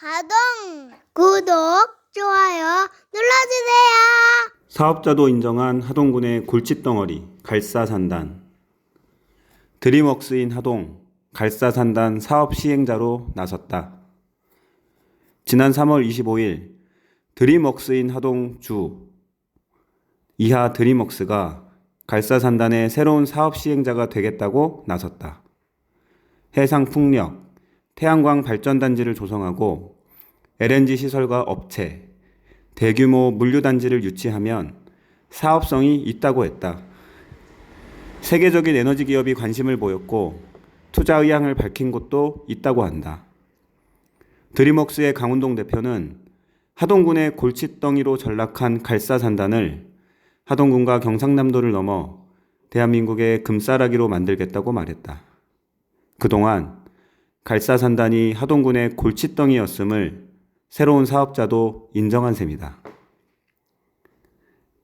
하동 구독, 좋아요 눌러주세요. 사업자도 인정한 하동군의 골칫덩어리 갈사산단. 드림웍스인 하동 갈사산단 사업 시행자로 나섰다. 지난 3월 25일 드림웍스인 하동 주 이하 드림웍스가 갈사산단의 새로운 사업 시행자가 되겠다고 나섰다. 해상풍력, 태양광 발전단지를 조성하고 LNG 시설과 업체, 대규모 물류단지를 유치하면 사업성이 있다고 했다. 세계적인 에너지 기업이 관심을 보였고 투자 의향을 밝힌 곳도 있다고 한다. 드림웍스의 강운동 대표는 하동군의 골칫덩이로 전락한 갈사산단을 하동군과 경상남도를 넘어 대한민국의 금싸라기로 만들겠다고 말했다. 그동안 갈사산단이 하동군의 골칫덩이였음을 새로운 사업자도 인정한 셈이다.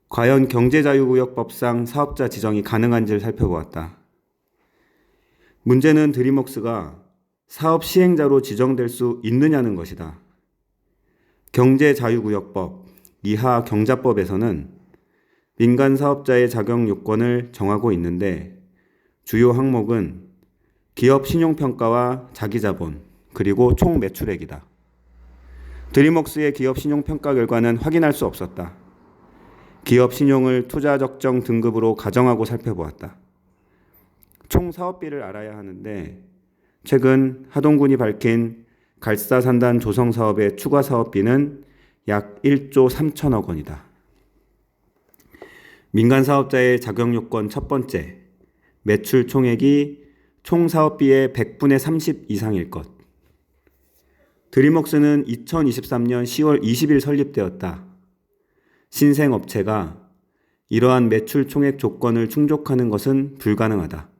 과연 경제자유구역법상 사업자 지정이 가능한지를 살펴보았다. 문제는 드림웍스가 사업 시행자로 지정될 수 있느냐는 것이다. 경제자유구역법 이하 경자법에서는 민간 사업자의 자격 요건을 정하고 있는데 주요 항목은 기업 신용평가와 자기자본, 그리고 총 매출액이다. 드림웍스의 기업 신용평가 결과는 확인할 수 없었다. 기업 신용을 투자 적정 등급으로 가정하고 살펴보았다. 총 사업비를 알아야 하는데 최근 하동군이 밝힌 갈사산단 조성 사업의 추가 사업비는 약 1조 3천억 원이다. 민간 사업자의 자격 요건 첫 번째, 매출 총액이 총 사업비의 100분의 30 이상일 것. 드림웍스는 2023년 10월 20일 설립되었다. 신생업체가 이러한 매출 총액 조건을 충족하는 것은 불가능하다.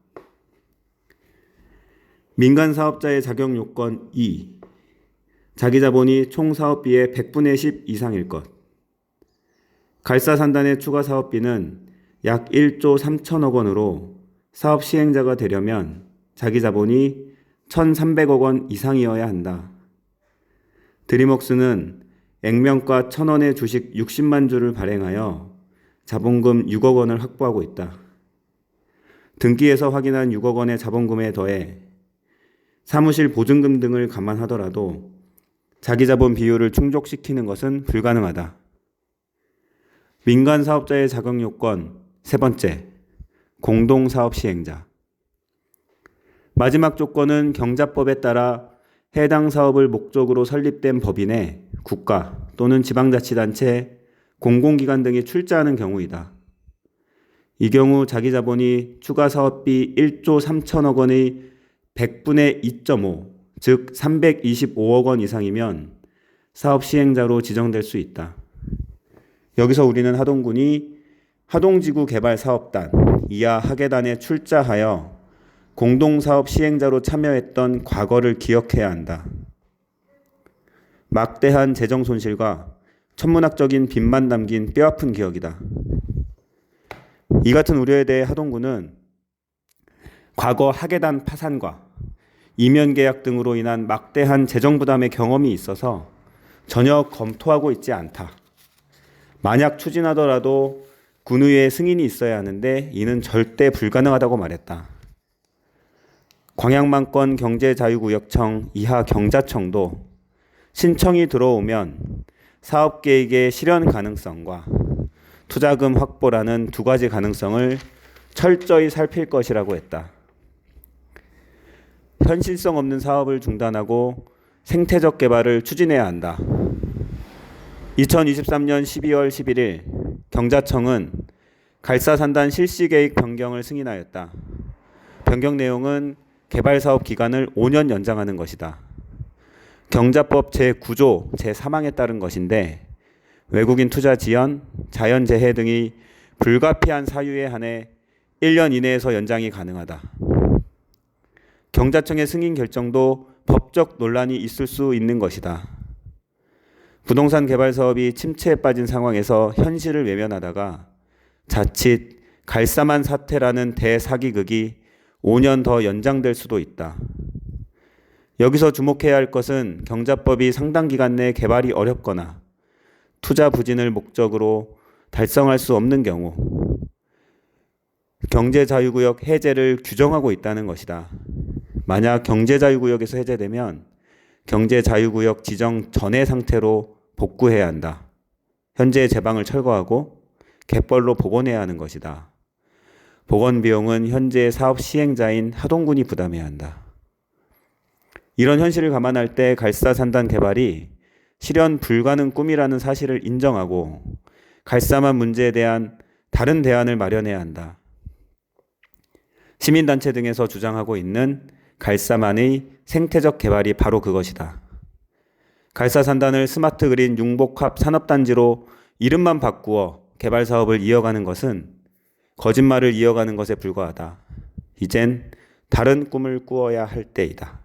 민간 사업자의 자격 요건 2. 자기자본이 총 사업비의 100분의 10 이상일 것. 갈사산단의 추가 사업비는 약 1조 3천억 원으로 사업 시행자가 되려면 자기자본이 1,300억 원 이상이어야 한다. 드림웍스는 액면가 1,000원의 주식 60만 주를 발행하여 자본금 6억 원을 확보하고 있다. 등기에서 확인한 6억 원의 자본금에 더해 사무실 보증금 등을 감안하더라도 자기자본 비율을 충족시키는 것은 불가능하다. 민간 사업자의 자격 요건 세 번째, 공동사업 시행자. 마지막 조건은 경자법에 따라 해당 사업을 목적으로 설립된 법인에 국가 또는 지방자치단체, 공공기관 등이 출자하는 경우이다. 이 경우 자기자본이 추가 사업비 1조 3천억 원의 100분의 2.5, 즉 325억 원 이상이면 사업 시행자로 지정될 수 있다. 여기서 우리는 하동군이 하동지구 개발사업단 이하 하계단에 출자하여 공동사업 시행자로 참여했던 과거를 기억해야 한다. 막대한 재정 손실과 천문학적인 빚만 담긴 뼈아픈 기억이다. 이 같은 우려에 대해 하동군은 과거 하계단 파산과 이면 계약 등으로 인한 막대한 재정 부담의 경험이 있어서 전혀 검토하고 있지 않다. 만약 추진하더라도 군의회 승인이 있어야 하는데 이는 절대 불가능하다고 말했다. 광양만권 경제자유구역청 이하 경자청도 신청이 들어오면 사업계획의 실현 가능성과 투자금 확보라는 두 가지 가능성을 철저히 살필 것이라고 했다. 현실성 없는 사업을 중단하고 생태적 개발을 추진해야 한다. 2023년 12월 11일 경자청은 갈사산단 실시계획 변경을 승인하였다. 변경 내용은 개발사업 기간을 5년 연장하는 것이다. 경자법 제9조 제3항에 따른 것인데 외국인 투자 지연, 자연재해 등이 불가피한 사유에 한해 1년 이내에서 연장이 가능하다. 경자청의 승인 결정도 법적 논란이 있을 수 있는 것이다. 부동산 개발 사업이 침체에 빠진 상황에서 현실을 외면하다가 자칫 갈사만 사태라는 대사기극이 5년 더 연장될 수도 있다. 여기서 주목해야 할 것은 경자법이 상당 기간 내 개발이 어렵거나 투자 부진을 목적으로 달성할 수 없는 경우 경제자유구역 해제를 규정하고 있다는 것이다. 만약 경제자유구역에서 해제되면 경제자유구역 지정 전의 상태로 복구해야 한다. 현재의 제방을 철거하고 갯벌로 복원해야 하는 것이다. 복원 비용은 현재 사업 시행자인 하동군이 부담해야 한다. 이런 현실을 감안할 때 갈사산단 개발이 실현 불가능 꿈이라는 사실을 인정하고 갈사만 문제에 대한 다른 대안을 마련해야 한다. 시민단체 등에서 주장하고 있는 갈사만의 생태적 개발이 바로 그것이다. 갈사산단을 스마트 그린 융복합 산업단지로 이름만 바꾸어 개발 사업을 이어가는 것은 거짓말을 이어가는 것에 불과하다. 이젠 다른 꿈을 꾸어야 할 때이다.